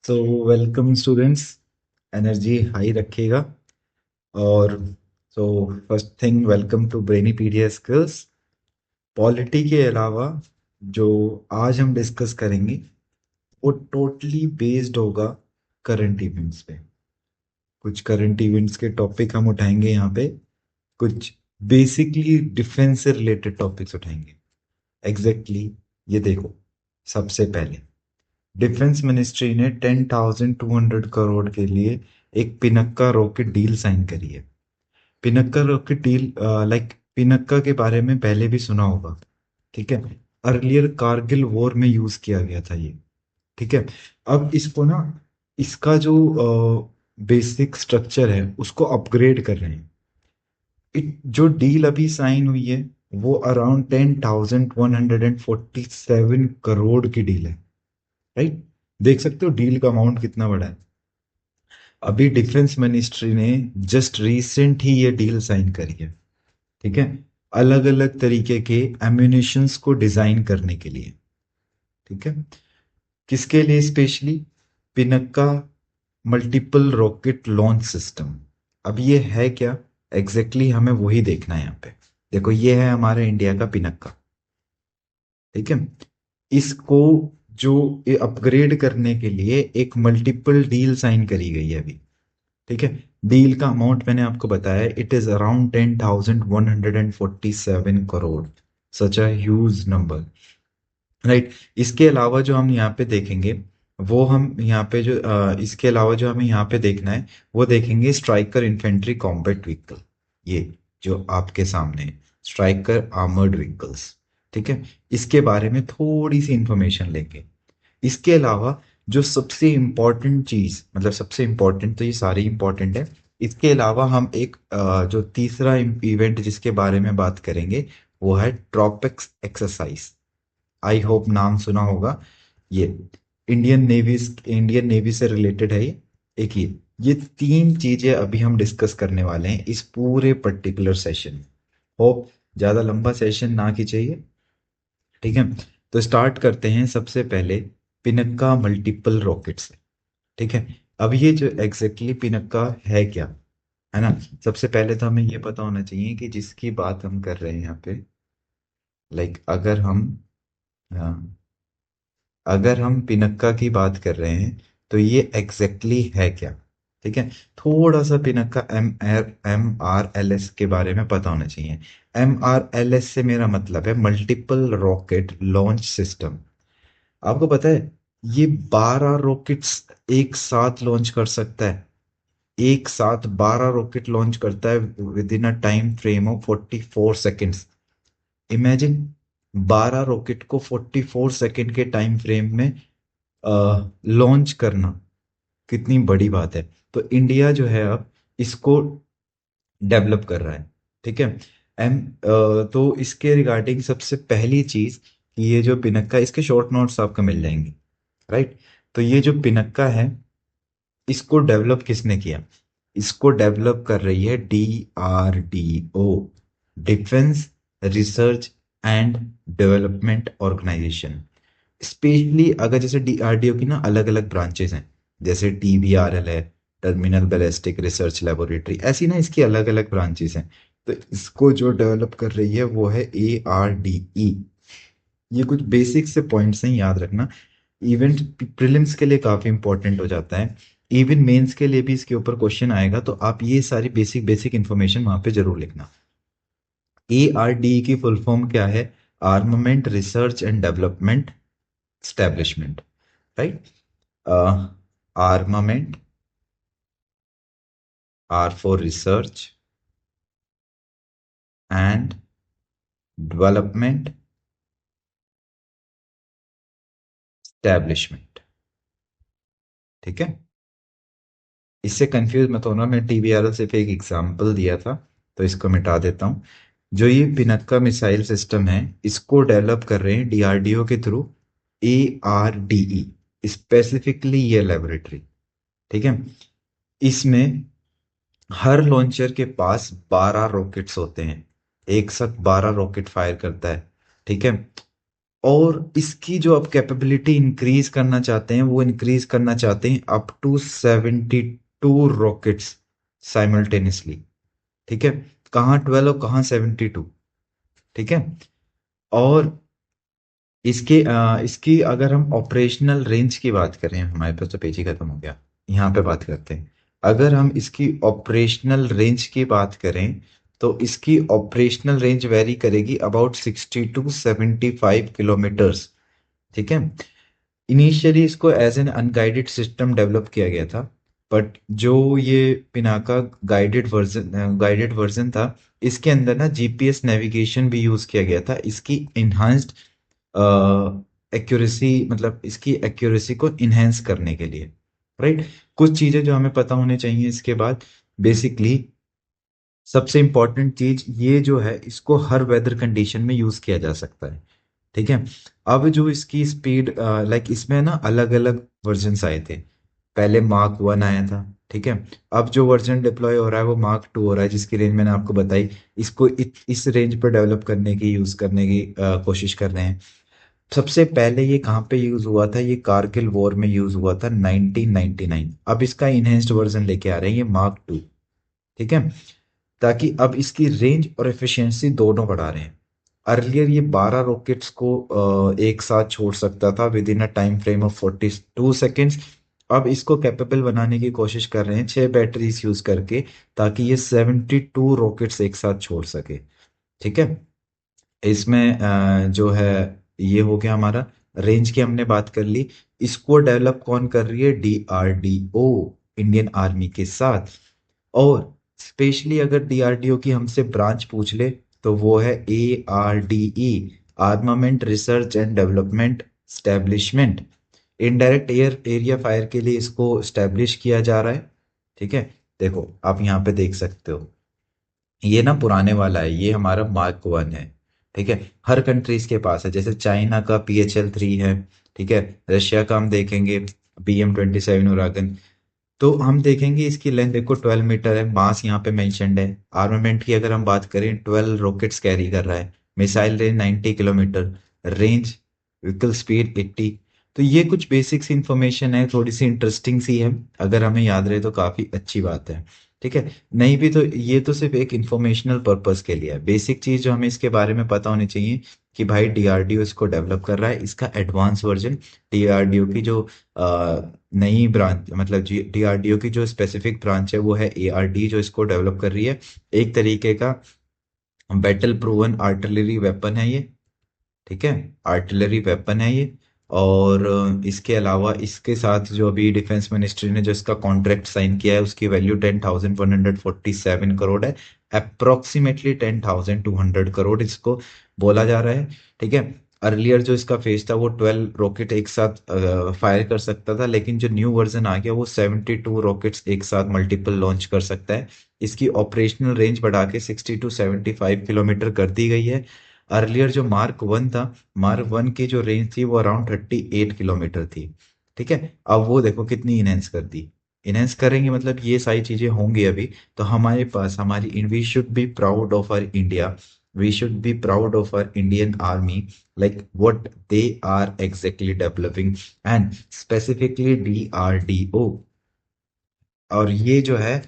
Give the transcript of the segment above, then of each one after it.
तो welcome students, energy high रखिएगा। और so first thing, welcome to Brainypedia skills. Polity के अलावा जो आज हम डिस्कस करेंगे वो टोटली बेस्ड होगा करंट इवेंट्स पे। कुछ करंट इवेंट्स के टॉपिक हम उठाएंगे यहाँ पे, कुछ बेसिकली डिफेंस से रिलेटेड टॉपिक्स उठाएंगे। एग्जैक्टली ये देखो, सबसे पहले डिफेंस मिनिस्ट्री ने 10,200 करोड़ के लिए एक पिनक्का रॉकेट डील साइन करी है। पिनक्का रॉकेट डील, लाइक पिनक्का के बारे में पहले भी सुना होगा, ठीक है। अर्लियर कारगिल वॉर में यूज किया गया था ये, ठीक है। अब इसको ना, इसका जो बेसिक स्ट्रक्चर है उसको अपग्रेड कर रहे हैं। जो डील अभी साइन हुई है वो अराउंड 10,147 करोड़ की डील है, राइट। देख सकते हो डील का अमाउंट कितना बड़ा है। अभी डिफेंस मिनिस्ट्री ने जस्ट रिसेंट ही ये डील साइन करी है, ठीक है। अलग अलग तरीके के एम्यूनिशंस को डिजाइन करने के लिए, ठीक है। किसके लिए specially? Pinaka multiple rocket launch system. अब ये है क्या एग्जैक्टली exactly, हमें वही देखना है यहाँ पे। देखो ये है हमारे इंडिया का पिनक्का, ठीक है। इसको जो अपग्रेड करने के लिए एक मल्टीपल डील साइन करी गई है अभी, ठीक है। डील का अमाउंट मैंने आपको बताया, it is around 10,147 crore. Such a huge number, right. इसके अलावा जो हम यहाँ पे देखेंगे, वो हम यहाँ पे जो इसके अलावा जो हमें यहाँ पे देखना है वो देखेंगे स्ट्राइकर इन्फेंट्री कॉम्बैट व्हीकल। ये जो आपके सामने स्ट्राइकर आर्मर्ड व्हीकल्स, ठीक है। इसके बारे में थोड़ी सी इंफॉर्मेशन लेंगे। इसके अलावा जो सबसे इंपॉर्टेंट चीज, मतलब सबसे इंपॉर्टेंट तो ये सारी इंपॉर्टेंट है, इसके अलावा हम एक जो तीसरा इवेंट जिसके बारे में बात करेंगे वो है ट्रॉपिक्स एक्सरसाइज। आई होप नाम सुना होगा। ये इंडियन नेवी से रिलेटेड है ये। एक ये तीन चीजें अभी हम डिस्कस करने वाले हैं इस पूरे पर्टिकुलर सेशन में। होप ज्यादा लंबा सेशन ना खींचिए, ठीक है। तो स्टार्ट करते हैं सबसे पहले पिनक्का मल्टीपल रॉकेट से, ठीक है। अब ये जो एग्जैक्टली पिनक्का है क्या, है ना। सबसे पहले तो हमें ये पता होना चाहिए कि जिसकी बात हम कर रहे हैं यहाँ पे, लाइक अगर हम पिनक्का की बात कर रहे हैं तो ये एग्जैक्टली है क्या, ठीक है। थोड़ा सा पिनक्का MRLS के बारे में पता होना चाहिए। MRLS से मेरा मतलब है मल्टीपल रॉकेट लॉन्च सिस्टम। आपको पता है ये 12 रॉकेट्स एक साथ लॉन्च कर सकता है। एक साथ 12 रॉकेट लॉन्च करता है with in a time frame of 44 seconds. Imagine 12 rocket को 44 सेकेंड के टाइम फ्रेम में लॉन्च करना कितनी बड़ी बात है। तो इंडिया जो है अब इसको डेवलप कर रहा है, ठीक है। तो इसके रिगार्डिंग सबसे पहली चीज कि ये जो पिनक्का, इसके शॉर्ट नोट्स आपको मिल जाएंगे, राइट। तो ये जो पिनक्का है इसको डेवलप किसने किया? इसको डेवलप कर रही है DRDO, defence research and development organisation. Specially अगर जैसे DRDO की ना अलग अलग ब्रांचेस हैं, जैसे TBRL है, टर्मिनल बैलिस्टिक रिसर्च लेबोरेटरी, ऐसी ना इसकी अलग अलग ब्रांचेस हैं। तो इसको जो डेवलप कर रही है वो है ARDE। ये कुछ बेसिक से पॉइंट्स हैं, याद रखना। इवेंट प्रीलिम्स के लिए काफी इंपॉर्टेंट हो जाता है। इवन मेंस के लिए भी इसके ऊपर क्वेश्चन आएगा, तो आप ये सारी बेसिक बेसिक इंफॉर्मेशन वहां पे जरूर लिखना। ARDE की फुल फॉर्म क्या है? Armament research and development establishment, right. Armament, R for research and development establishment, ठीक है। इससे कंफ्यूज मत होना, मैं TBRL सिर्फ एक एग्जांपल दिया था, तो इसको मिटा देता हूँ। जो ये पिनक्का मिसाइल सिस्टम है इसको डेवलप कर रहे हैं DRDO के थ्रू, ARDE स्पेसिफिकली ये लेबोरेटरी, ठीक है। इसमें हर लॉन्चर के पास 12 रॉकेट्स होते हैं, एक साथ 12 रॉकेट फायर करता है, ठीक है। और इसकी जो आप कैपेबिलिटी इंक्रीज करना चाहते हैं, वो इंक्रीज करना चाहते हैं अप टू 72 रॉकेट्स साइमल्टेनियसली। ठीक है, कहाँ 12 और कहाँ 72। ठीक है, और इसकी अगर हम ऑपरेशनल रेंज की बात करें, हमारे पास तो पेज ही खत्म हो गया, यहाँ पे बात करते हैं। अगर हम इसकी ऑपरेशनल रेंज की बात करें, तो इसकी ऑपरेशनल रेंज वेरी करेगी अबाउट 60 to 75 किलोमीटर्स। ठीक है, इनिशियली इसको as an unguided system develop किया गया था, बट जो ये पिनाका गाइडेड वर्जन था, इसके अंदर ना जीपीएस नेविगेशन भी यूज किया गया था, इसकी इन्हांस्ड एक्यूरेसी, मतलब इसकी एक्यूरेसी को इन्हेंस करने के लिए। राइट, कुछ चीजें जो हमें पता होनी चाहिए इसके बाद, बेसिकली सबसे इंपॉर्टेंट चीज ये जो है, इसको हर वेदर कंडीशन में यूज किया जा सकता है। ठीक है, अब जो इसकी स्पीड, लाइक इसमें ना अलग अलग वर्जन्स आए थे। पहले मार्क 1 आया था। ठीक है, अब जो वर्जन डिप्लॉय हो रहा है वो मार्क 2 हो रहा है, जिसकी रेंज मैंने आपको बताई। इसको इस रेंज पर डेवलप करने की, यूज करने की कोशिश कर रहे हैं। सबसे पहले ये कहाँ पे यूज हुआ था, ये कारगिल वॉर में यूज हुआ था 1999। अब इसका इनहेंस्ड वर्जन लेके आ रहे हैं, ये मार्क 2। ठीक है, ताकि अब इसकी रेंज और एफिशिएंसी दोनों बढ़ा रहे हैं। अर्लियर ये 12 रॉकेट्स को एक साथ छोड़ सकता था with in a time frame of 42 seconds. अब इसको कैपेबल बनाने की कोशिश कर रहे हैं 6 बैटरीज यूज करके, ताकि ये 72 रॉकेट्स एक साथ छोड़ सके। ठीक है, इसमें जो है, ये हो गया हमारा। रेंज की हमने बात कर ली। इसको डेवलप कौन कर रही है, डीआरडीओ, इंडियन आर्मी के साथ। और स्पेशली अगर डीआरडीओ की हमसे ब्रांच पूछ ले, तो वो है ARDE, armament research and development establishment. Indirect air area fire के लिए इसको स्टैब्लिश किया जा रहा है। ठीक है, देखो आप यहाँ पे देख सकते हो, ये ना पुराने वाला है, ये हमारा मार्क 1 है। ठीक है, हर कंट्रीज के पास है, जैसे चाइना का PHL-3 है। ठीक है, रशिया का हम देखेंगे BM-27 उरागन। तो हम देखेंगे इसकी लेंथ देखो 12 मीटर है, मास यहाँ पे मेंशन्ड है। आर्मामेंट की अगर हम बात करें, 12 रॉकेट्स कैरी कर रहा है। Missile range 90 kilometre, range vehicle speed 80। तो ये कुछ बेसिक्स इंफॉर्मेशन है, थोड़ी सी इंटरेस्टिंग सी है, अगर हमें याद रहे तो काफी अच्छी बात है। ठीक है, नहीं भी तो ये तो सिर्फ एक इंफॉर्मेशनल पर्पस के लिए है। बेसिक चीज जो हमें इसके बारे में पता होनी चाहिए कि भाई डीआरडीओ इसको डेवलप कर रहा है, इसका एडवांस वर्जन। डीआरडीओ की जो नई ब्रांच, मतलब जी डीआरडीओ की जो स्पेसिफिक ब्रांच है वो है ARD, जो इसको डेवलप कर रही है। एक तरीके का बैटल प्रूवन आर्टिलरी वेपन है ये। ठीक है, आर्टिलरी वेपन है ये। और इसके अलावा इसके साथ जो अभी डिफेंस मिनिस्ट्री ने जो इसका कॉन्ट्रैक्ट साइन किया है, उसकी वैल्यू 10,147 करोड़ है। अप्रोक्सीमेटली 10,200 करोड़ इसको बोला जा रहा है। ठीक है, अर्लियर जो इसका फेज था वो 12 रॉकेट एक साथ फायर कर सकता था, लेकिन जो न्यू वर्जन आ गया वो 72 रॉकेट्स एक साथ मल्टीपल लॉन्च कर सकता है। इसकी ऑपरेशनल रेंज बढ़ा के 60 to 75 किलोमीटर कर दी गई है। अर्लियर जो मार्क 1 था, मार्क 1 की जो रेंज थी वो अराउंड 38 किलोमीटर थी। ठीक है, अब वो देखो कितनी इनहेंस कर दी। इनहेंस करेंगे मतलब ये सारी चीजें होंगी अभी। तो हमारे पास हमारी, we should be proud of our India, we should be proud of our Indian army, like what they are exactly developing, and specifically DRDO। और ये जो है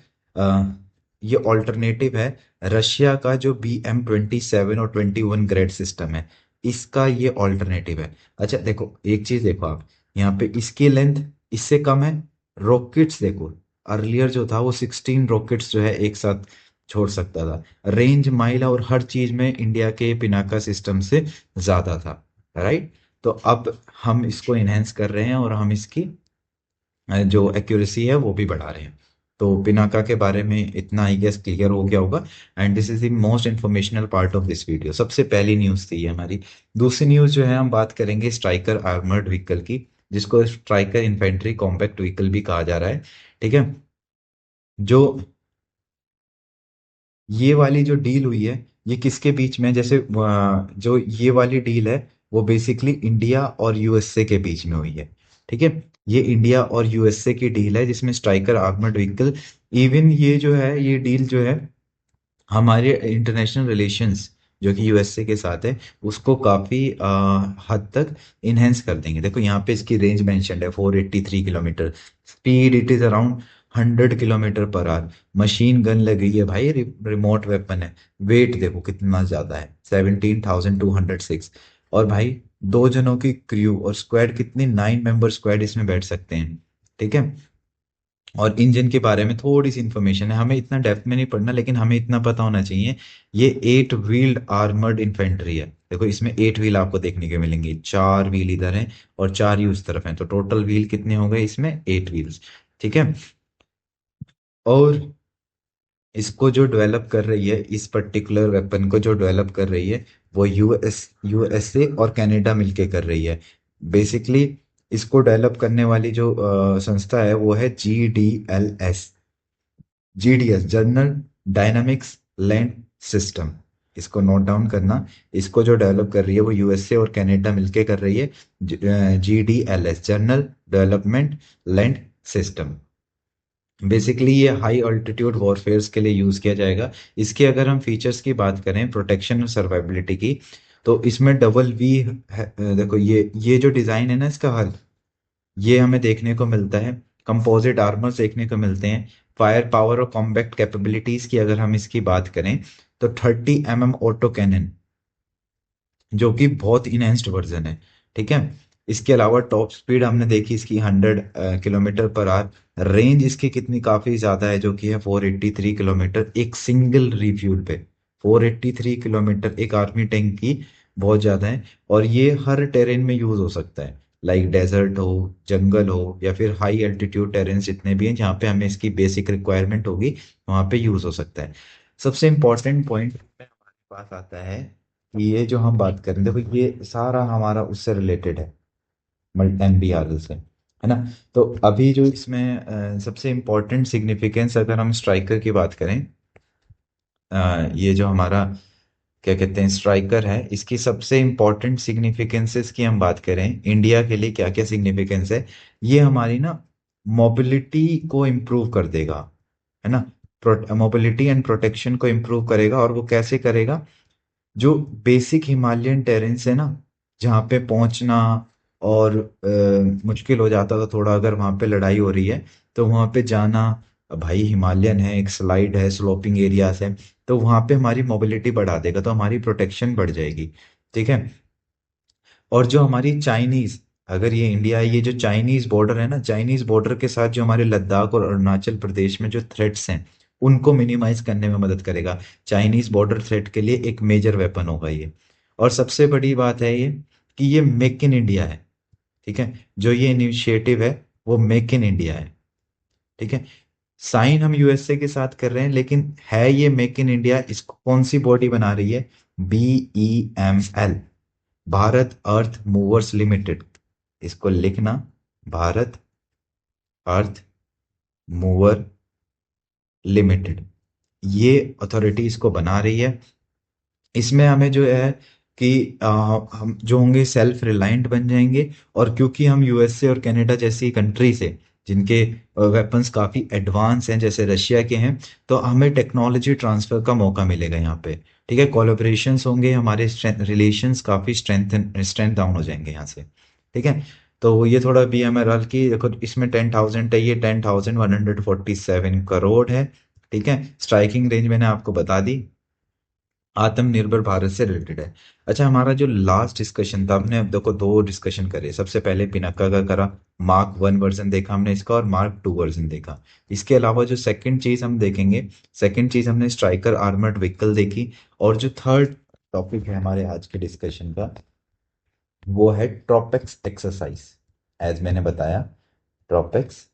ये ऑल्टरनेटिव है रशिया का जो BM-27 और 21 ग्रेड सिस्टम है, इसका ये ऑल्टरनेटिव है। अच्छा देखो, एक चीज देखो आप, यहाँ पे इसकी लेंथ इससे कम है। रॉकेट्स देखो, अर्लियर जो था वो 16 रॉकेट्स जो है एक साथ छोड़ सकता था। रेंज, माइल और हर चीज में इंडिया के पिनाका सिस्टम से ज्यादा था। राइट, तो अब हम इसको इनहेंस कर रहे हैं और हम इसकी जो एक्यूरेसी है वो भी बढ़ा रहे हैं। तो पिनाका के बारे में इतना आई गेस क्लियर हो गया होगा। And this is the most informational part of this video. सबसे पहली न्यूज़ थी ये हमारी। दूसरी न्यूज़ जो है, हम बात करेंगे स्ट्राइकर आर्मर्ड व्हीकल की, जिसको स्ट्राइकर इन्फेंट्री कॉम्पैक्ट व्हीकल भी कहा जा रहा है। ठीक है, जो ये वाली जो डील हुई है, ये किसके बीच में है? जैसे जो ये वाली डील है, वो बेसिकली इंडिया और यूएसए के बीच में हुई है। ठीक है, ये इंडिया और यूएसए की डील है, जिसमें स्ट्राइकर आर्मर्ड व्हीकल, इवन ये जो है, ये डील जो है हमारे इंटरनेशनल रिलेशंस जो कि यूएसए के साथ है, उसको काफी हद तक इनहेंस कर देंगे। देखो यहाँ पे इसकी रेंज मेंशन्ड है 483 kilometre, speed it is around 100 kilometre per hour. Machine gun लगी है भाई, रिमोट वेपन है। वेट देखो कितना ज्यादा है, 17,206। और भाई दो जनों की क्रू और स्क्वाड कितनी, 9 मेंबर स्क्वाड इसमें बैठ सकते हैं। ठीक है। और इंजन के बारे में थोड़ी सी इंफॉर्मेशन है, हमें इतना डेप्थ में नहीं पढ़ना, लेकिन हमें इतना पता होना चाहिए, ये 8 व्हील्ड आर्मर्ड इन्फेंट्री है। देखो इसमें 8 व्हील आपको देखने को मिलेंगे, 4 व्हील इधर हैं और 4 ही उस तरफ हैं, तो टोटल व्हील कितने हो गए इसमें, 8 व्हील्स। ठीक है। और इसको जो डेवलप कर रही है, इस पर्टिकुलर वेपन को जो डेवलप कर रही है, वो यूएसए और कनाडा मिलके कर रही है। बेसिकली इसको डेवलप करने वाली जो संस्था है वो है GDLS, GDS, general dynamics land system. इसको नोट डाउन करना। इसको जो डेवलप कर रही है वो यूएसए और कनाडा मिलके कर रही है, GDLS, general development land system. Basically ये हाई अल्टीट्यूड वॉरफेयर्स के लिए यूज किया जाएगा। इसके अगर हम फीचर्स की बात करें, प्रोटेक्शन और सर्वाइबिलिटी की, तो इसमें डबल वी है। देखो ये जो डिजाइन है ना इसका हल, ये हमें देखने को मिलता है। कंपोजिट आर्मर्स देखने को मिलते हैं। फायर पावर और कॉम्बैक्ट कैपेबिलिटीज की अगर हम इसकी बात करें, तो 30 mm ऑटो कैनन, जो कि बहुत इनहेंस्ड वर्जन है। ठीक है। इसके अलावा टॉप स्पीड हमने देखी इसकी 100 किलोमीटर पर आवर। रेंज इसकी कितनी काफी ज्यादा है, जो कि है 483 किलोमीटर एक सिंगल रिफ्यूल पे। 483 किलोमीटर एक आर्मी टैंक की बहुत ज्यादा है। और ये हर टेरेन में यूज हो सकता है, लाइक डेजर्ट हो, जंगल हो, या फिर हाई एल्टीट्यूड टेरेन जितने भी हैं जहाँ पे हमें इसकी बेसिक रिक्वायरमेंट होगी, वहां पे यूज हो सकता है। सबसे इंपॉर्टेंट पॉइंट हमारे पास आता है, ये जो हम बात कर रहे हैं, देखो ये सारा हमारा उससे रिलेटेड है, मल्टी MBRL से, है ना। तो अभी जो इसमें सबसे इम्पोर्टेंट सिग्निफिकेंस, अगर हम स्ट्राइकर की बात करें, ये जो हमारा क्या कहते हैं स्ट्राइकर है, इसकी सबसे इम्पोर्टेंट सिग्निफिकेंसेस की हम बात करें, इंडिया के लिए क्या क्या सिग्निफिकेंस है, ये हमारी ना मोबिलिटी को इम्प्रूव कर देगा, है ना। मोबिलिटी एंड प्रोटेक्शन को इम्प्रूव करेगा। और वो कैसे करेगा, जो बेसिक हिमालयन टेरेन्स है ना, जहाँ पे पहुंचना और मुश्किल हो जाता था थोड़ा, अगर वहां पे लड़ाई हो रही है तो वहां पे जाना, भाई हिमालयन है, एक स्लाइड है, स्लोपिंग एरियाज है, तो वहां पे हमारी मोबिलिटी बढ़ा देगा, तो हमारी प्रोटेक्शन बढ़ जाएगी। ठीक है। और जो हमारी चाइनीज, अगर ये इंडिया है, ये जो चाइनीज बॉर्डर है ना, चाइनीज बॉर्डर के साथ जो हमारे लद्दाख और अरुणाचल प्रदेश में जो थ्रेट्स हैं, उनको मिनिमाइज करने में मदद करेगा। चाइनीज बॉर्डर थ्रेट के लिए एक मेजर वेपन होगा ये। और सबसे बड़ी बात है ये, कि ये मेक इन इंडिया है। ठीक है। जो ये इनिशिएटिव है वो मेक इन इंडिया है। ठीक है। साइन हम यूएसए के साथ कर रहे हैं, लेकिन है ये मेक इन इंडिया। इसको कौन सी बॉडी बना रही है, BEML, भारत अर्थ मूवर्स लिमिटेड। इसको लिखना, भारत अर्थ मूवर लिमिटेड, ये अथॉरिटी इसको बना रही है। इसमें हमें जो है कि हम जो होंगे सेल्फ रिलायंट बन जाएंगे। और क्योंकि हम यूएसए और कनाडा जैसी कंट्री से, जिनके वेपन्स काफ़ी एडवांस हैं जैसे रशिया के हैं, तो हमें टेक्नोलॉजी ट्रांसफ़र का मौका मिलेगा यहाँ पे। ठीक है। कोलोब्रेशंस होंगे, हमारे रिलेशंस काफ़ी स्ट्रेंथ डाउन हो जाएंगे यहाँ से। ठीक है। तो ये थोड़ा BMRL की देखो, इसमें 10,000 है, ये 10,147 करोड़ है। ठीक है। स्ट्राइकिंग रेंज मैंने आपको बता दी, आत्मनिर्भर भारत से रिलेटेड है। अच्छा, हमारा जो लास्ट डिस्कशन था, हमने अब देखो दो डिस्कशन करे। सबसे पहले पिनाका का करा, Mark 1 वर्जन देखा हमने इसका, और Mark 2 वर्जन देखा। इसके अलावा जो सेकंड चीज हम देखेंगे, सेकंड चीज हमने स्ट्राइकर आर्मर्ड व्हीकल देखी। और जो थर्ड टॉपिक है हमारे आज के डिस्कशन का, वो है ट्रोपेक्स एक्सरसाइज। एज मैंने बताया, ट्रोपेक्स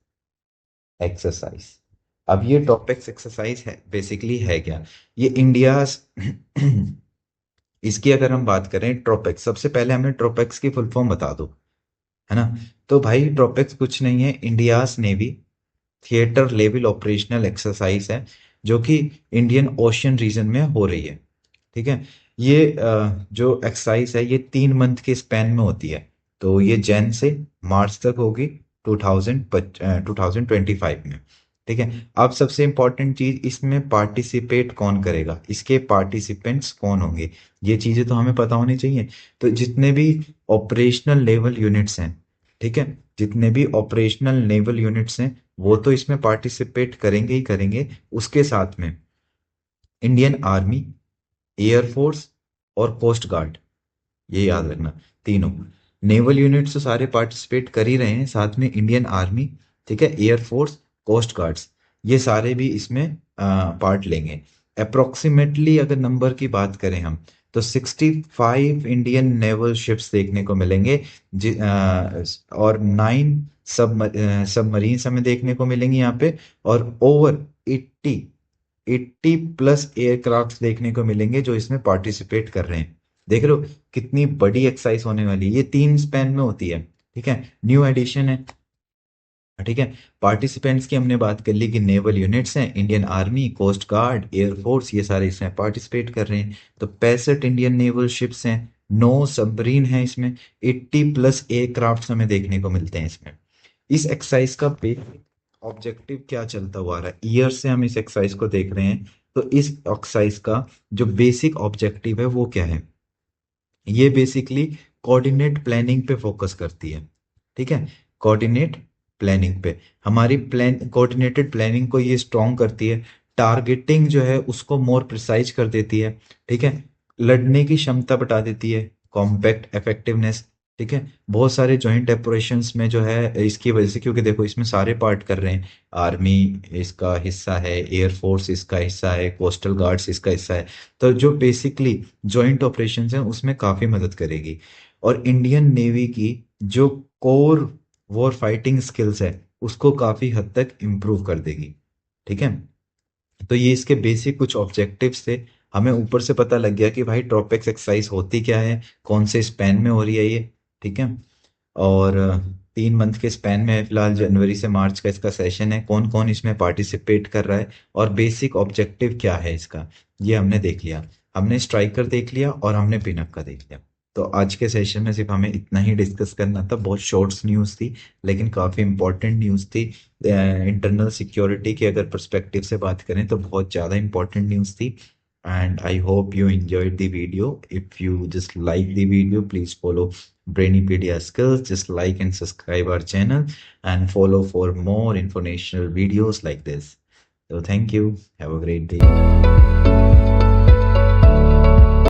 एक्सरसाइज। अब ये टॉपिक्स एक्सरसाइज है, बेसिकली है क्या, ये इंडिया इसकी अगर हम बात करें, ट्रोपेक्स, सबसे पहले हमें ट्रोपेक्स की फुल फॉर्म बता दो, है ना। तो भाई ट्रोपेक्स कुछ नहीं है, India's navy theatre level operational exercise है, जो कि इंडियन ओशियन रीजन में हो रही है। ठीक है। ये जो एक्सरसाइज है, ये 3 मंथ के स्पैन में होती है। तो ये जैन से मार्च तक होगी, 2025 में। ठीक है। अब सबसे इंपॉर्टेंट चीज, इसमें पार्टिसिपेट कौन करेगा, इसके पार्टिसिपेंट्स कौन होंगे, ये चीजें तो हमें पता होनी चाहिए। तो जितने भी ऑपरेशनल लेवल यूनिट्स हैं, ठीक है, जितने भी ऑपरेशनल नेवल यूनिट्स हैं वो तो इसमें पार्टिसिपेट करेंगे ही करेंगे। उसके साथ में इंडियन आर्मी, एयरफोर्स और कोस्ट गार्ड, ये याद रखना, तीनों नेवल यूनिट्स तो सारे पार्टिसिपेट कर ही रहे हैं, साथ में इंडियन आर्मी, ठीक है, एयरफोर्स, कोस्ट गार्ड्स, ये सारे भी इसमें पार्ट लेंगे। अप्रोक्सीमेटली अगर नंबर की बात करें हम, तो 65 इंडियन नेवल शिप्स देखने को मिलेंगे, और 9 सबमरीन्स हमें देखने को मिलेंगी यहाँ पे, और ओवर 80 प्लस एयरक्राफ्ट देखने को मिलेंगे जो इसमें पार्टिसिपेट कर रहे हैं। देख रहे हो कितनी बड़ी एक्सरसाइज होने वाली है, ये 3 स्पैन में होती है, ठीक है, न्यू एडिशन है, ठीक है। पार्टिसिपेंट्स की हमने बात कर ली कि नेवल यूनिट्स हैं, Indian army, coast guard, air force, ये सारे इसमें पार्टिसिपेट कर रहे हैं। तो 65 इंडियन नेवल शिप्स हैं, 9 सबमरीन हैं इसमें, 80 प्लस एयरक्राफ्ट हमें देखने को मिलते हैं इसमें। इस एक्सरसाइज का बेसिक ऑब्जेक्टिव क्या चलता हुआ आ रहा है, ईयर से हम इस एक्सरसाइज को देख रहे हैं, तो इस एक्सरसाइज का जो बेसिक ऑब्जेक्टिव है वो क्या है, ये बेसिकली कोऑर्डिनेट प्लानिंग पे फोकस करती है, ठीक है, कोऑर्डिनेट प्लानिंग पे। हमारी प्लान कोऑर्डिनेटेड प्लानिंग को ये स्ट्रॉन्ग करती है, टारगेटिंग जो है उसको मोर प्रिसाइज कर देती है, ठीक है, लड़ने की क्षमता बढ़ा देती है, कॉम्पैक्ट इफेक्टिवनेस, ठीक है। बहुत सारे जॉइंट ऑपरेशंस में जो है इसकी वजह से, क्योंकि देखो इसमें सारे पार्ट कर रहे हैं, आर्मी इसका हिस्सा है, एयरफोर्स इसका हिस्सा है, कोस्टल गार्ड्स इसका हिस्सा है, तो जो बेसिकली जॉइंट ऑपरेशंस हैं उसमें काफ़ी मदद करेगी। और इंडियन नेवी की जो कोर वॉर फाइटिंग स्किल्स है उसको काफ़ी हद तक इम्प्रूव कर देगी, ठीक है। तो ये इसके बेसिक कुछ ऑब्जेक्टिव्स थे। हमें ऊपर से पता लग गया कि भाई ट्रॉपिक्स एक्सरसाइज होती क्या है, कौन से स्पैन में हो रही है ये, ठीक है। और 3 मंथ के स्पैन में है, फिलहाल जनवरी से मार्च का इसका सेशन है, कौन कौन इसमें पार्टिसिपेट कर रहा है और बेसिक ऑब्जेक्टिव क्या है इसका, ये हमने देख लिया। हमने स्ट्राइकर देख लिया और हमने पिनअप का देख लिया। तो आज के सेशन में सिर्फ हमें इतना ही डिस्कस करना था, बहुत शॉर्ट्स न्यूज़ थी लेकिन काफ़ी इंपॉर्टेंट न्यूज़ थी। इंटरनल सिक्योरिटी के अगर पर्सपेक्टिव से बात करें तो बहुत ज़्यादा इंपॉर्टेंट न्यूज़ थी। And I hope you enjoyed the video. If you just like the video, please follow Brainipedia Skills. Just like and subscribe our channel and follow for more informational videos like this. So thank you. Have a great day.